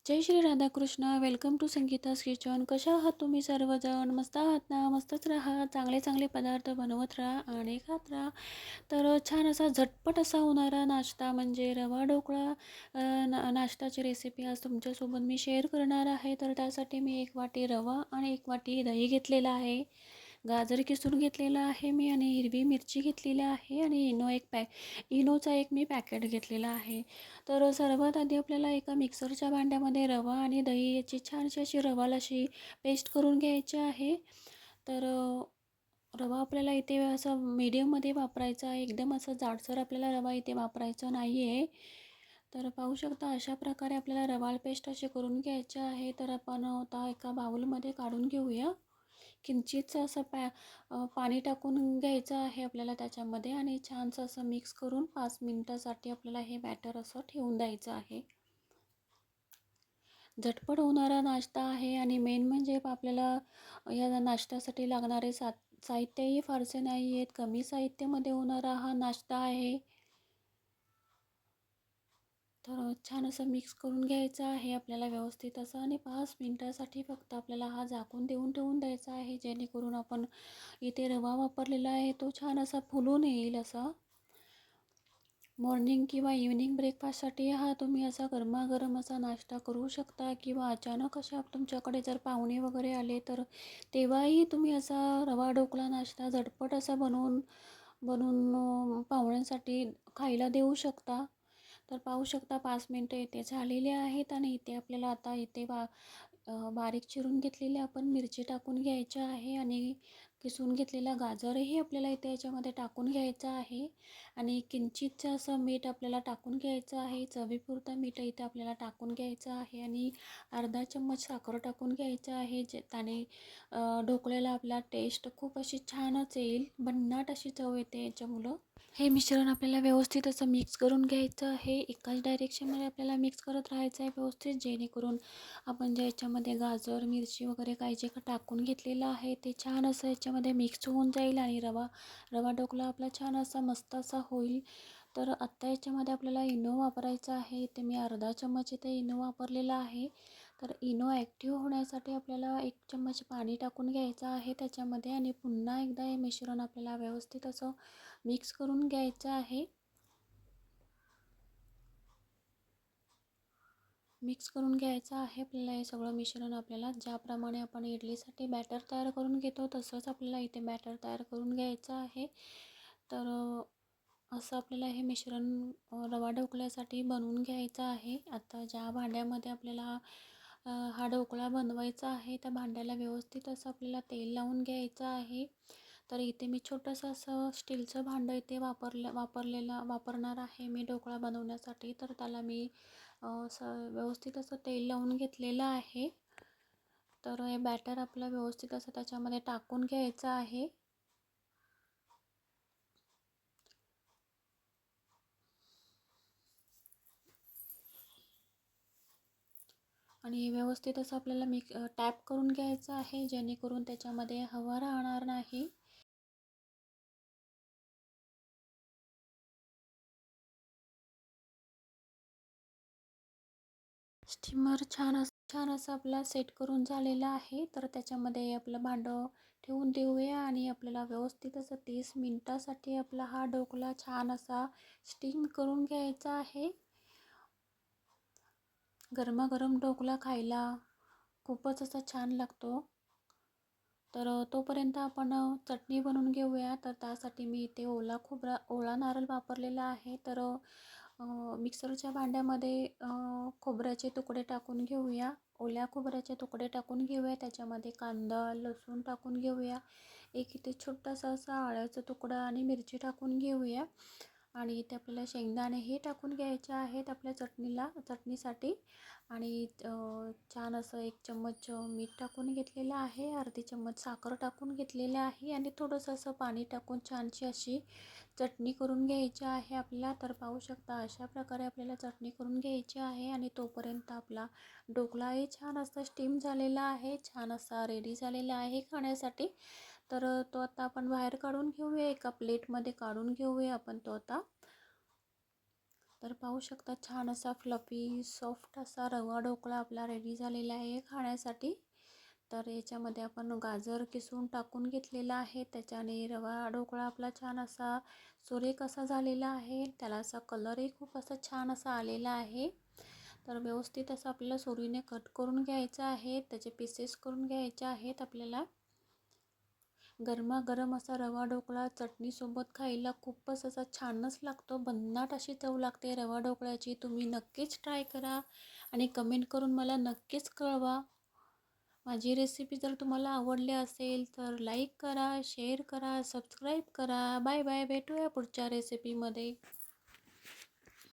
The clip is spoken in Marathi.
Jai Shri Radhakrishna. Welcome to Sangeeta's kitchen. कशा आहात तुम्ही सर्वजण? मस्त आहात ना? मस्तच राहा. चांगले चांगले पदार्थ बनवत राहा आणि खात राहा. तर छान असा झटपट असा होणारा नाश्ता म्हणजे रवा ढोकळा नाश्ताची रेसिपी आज तुमच्यासोबत मी शेअर करणार आहे. तर त्यासाठी मी 1 वाटी रवा आणि 1 वाटी दही घेतलेला आहे. गाजर किसून घेतलेला आहे मी आणि हिरवी मिरची घेतलेली आहे आणि इनोचा एक मी पॅकेट घेतलेला आहे. तर सर्वात आधी आपल्याला एका मिक्सरच्या भांड्यामध्ये रवा आणि दही याची छानशी अशी रवाला अशी पेस्ट करून घ्यायची आहे. तर रवा आपल्याला इथे असं मीडियममध्ये वापरायचा आहे. एकदम असं जाडसर आपल्याला रवा इथे वापरायचा नाही आहे. तर पाहू शकता अशा प्रकारे आपल्याला रवा पेस्ट अशी करून घ्यायची आहे. तर आपण आता एका बाउलमध्ये काढून घेऊया. किंचितचं असं पाणी टाकून घ्यायचं आहे आपल्याला त्याच्यामध्ये आणि छानसं असं मिक्स करून 5 मिनिटासाठी आपल्याला हे बॅटर असं ठेवून द्यायचं आहे. झटपट होणारा नाश्ता आहे आणि मेन म्हणजे आपल्याला या नाश्त्यासाठी लागणारे साहित्यही फारसे नाही आहेत. कमी साहित्यामध्ये होणारा हा नाश्ता आहे. तर छान असं मिक्स करून घ्यायचं आहे आपल्याला व्यवस्थित असं आणि 5 मिनिटासाठी फक्त आपल्याला हा झाकून देऊन ठेवून द्यायचा आहे, जेणेकरून आपण इथे रवा वापरलेला आहे तो छान असा फुलून येईल असा. मॉर्निंग किंवा इव्हनिंग ब्रेकफास्टसाठी हा तुम्ही असा गरमागरम असा नाश्ता करू शकता किंवा अचानक अशा तुमच्याकडे जर पाहुणे वगैरे आले तर तेव्हाही तुम्ही असा रवा ढोकळा नाश्ता झटपट असा बनवून बनवून पाहुण्यांसाठी खायला देऊ शकता. तर पाहू शकता 5 मिनटं इथे झालेले आहेत आणि इथे आपल्याला आता बारीक चिरून घेतलेली आपण मिरची टाकून घ्यायच्या आहे आणि किसून घेतलेला गाजरही आपल्याला इथे याच्यामध्ये टाकून घ्यायचा आहे आणि किंचितचं असं मीठ आपल्याला टाकून घ्यायचं आहे. चवीपुरतं मीठ इथे आपल्याला टाकून घ्यायचं आहे आणि अर्धा चम्मच साखर टाकून घ्यायचं आहे. त्याने ढोकळ्याला आपला टेस्ट खूप अशी छानच येईल. भन्नाट अशी चव येते याच्यामुळं. हे मिश्रण आपल्याला व्यवस्थित असं मिक्स करून घ्यायचं आहे. एकाच डायरेक्शनमध्ये आपल्याला मिक्स करत राहायचं आहे व्यवस्थित, जेणेकरून आपण ज्या याच्यामध्ये गाजर मिरची वगैरे काही जे टाकून घेतलेलं आहे ते छान असं याच्यामध्ये मिक्स होऊन जाईल आणि रवा ढोकळा आपला छान असा मस्त असा होईल. तर आत्ता याच्यामध्ये आपल्याला इनो वापरायचा आहे. इथे मी अर्धा चम्मच इथे इनो वापरलेला आहे. तर इनो ॲक्टिव्ह होण्यासाठी आपल्याला 1 चम्मच पाणी टाकून घ्यायचं आहे त्याच्यामध्ये आणि पुन्हा एकदा हे मिश्रण आपल्याला व्यवस्थित असं मिक्स करून घ्यायचं आहे. मिक्स करून घ्यायचं आहे आपल्याला हे सगळं मिश्रण. आपल्याला ज्याप्रमाणे आपण इडलीसाठी बॅटर तयार करून घेतो तसंच आपल्याला इथे बॅटर तयार करून घ्यायचं आहे. तर असं आपल्याला हे मिश्रण रवा ढोकळ्यासाठी बनवून घ्यायचं आहे. आता ज्या भांड्यामध्ये आपल्याला हा ढोकळा बनवायचा आहे त्या भांड्याला व्यवस्थित असं आपल्याला तेल लावून घ्यायचं आहे. तर इथे मी छोटंसं असं स्टीलचं भांडं इथे वापरणार आहे मी ढोकळा बनवण्यासाठी. तर त्याला मी व्यवस्थित असं तेल लावून घेतलेलं आहे. तर हे बॅटर आपलं व्यवस्थित असं त्याच्यामध्ये टाकून घ्यायचं आहे. आणि व्यवस्थित असं आपल्याला टॅप करून घ्यायचं आहे, जेणेकरून त्याच्यामध्ये हवा राहणार नाही. स्टीमर छान असं आपला सेट करून झालेला आहे. तर त्याच्यामध्ये आपलं भांडं ठेवून देऊया आणि आपल्याला व्यवस्थित असं 30 मिनिटासाठी आपला हा ढोकळा छान असा स्टीम करून घ्यायचा आहे. गरमागरम ढोकळा खायला खूपच असा छान लागतो. तर तोपर्यंत आपण चटणी बनवून घेऊया. तर त्यासाठी मी इथे ओला नारळ वापरलेला आहे. तर मिक्सरच्या भांड्यामध्ये खोबऱ्याचे तुकडे टाकून घेऊया. ओल्या खोबऱ्याचे तुकडे टाकून घेऊया. त्याच्यामध्ये कांदा लसूण टाकून घेऊया. एक इथे छोटासा असा आळ्याचा तुकडा आणि मिरची टाकून घेऊया आणि इथे आपल्याला शेंगदाणेही टाकून घ्यायचे आहेत आपल्या चटणीसाठी आणि छान असं 1 चम्मच मीठ टाकून घेतलेलं आहे. अर्धी चम्मच साखर टाकून घेतलेलं आहे आणि थोडंसं असं पाणी टाकून छानशी अशी चटणी करून घ्यायची आहे आपल्याला. तर पाहू शकता अशा प्रकारे आपल्याला चटणी करून घ्यायची आहे आणि तोपर्यंत आपला ढोकळाही छान असा स्टीम झालेला आहे, छान असा रेडी झालेला आहे खाण्यासाठी. तर तो आता आपण बाहेर काढून घेऊया, एका प्लेटमध्ये काढून घेऊया आपण तो आता. तर पाहू शकता छान असा फ्लफी सॉफ्ट असा रवा ढोकळा आपला रेडी झालेला आहे खाण्यासाठी. तर याच्यामध्ये आपण गाजर किसून टाकून घेतलेला आहे. त्याच्याने रवा ढोकळा आपला छान असा सुरेख असा झालेला आहे. त्याला असा कलरही खूप असा छान असा आलेला आहे. तर व्यवस्थित असं आपल्याला सुरीने कट करून घ्यायचं आहे. त्याचे पीसेस करून घ्यायचे आहेत आपल्याला. गरमागरम असा रवा ढोकळा चटणीसोबत खायला खूपच असा छानच लागतो. भन्नाट अशी चव लागते रवा ढोकळ्याची. तुम्ही नक्कीच ट्राय करा आणि कमेंट करून मला नक्कीच कळवा. माझी रेसिपी जर तुम्हाला आवडली असेल तर लाईक करा, शेअर करा, सबस्क्राईब करा. Bye bye. भेटूया पुढच्या रेसिपीमध्ये.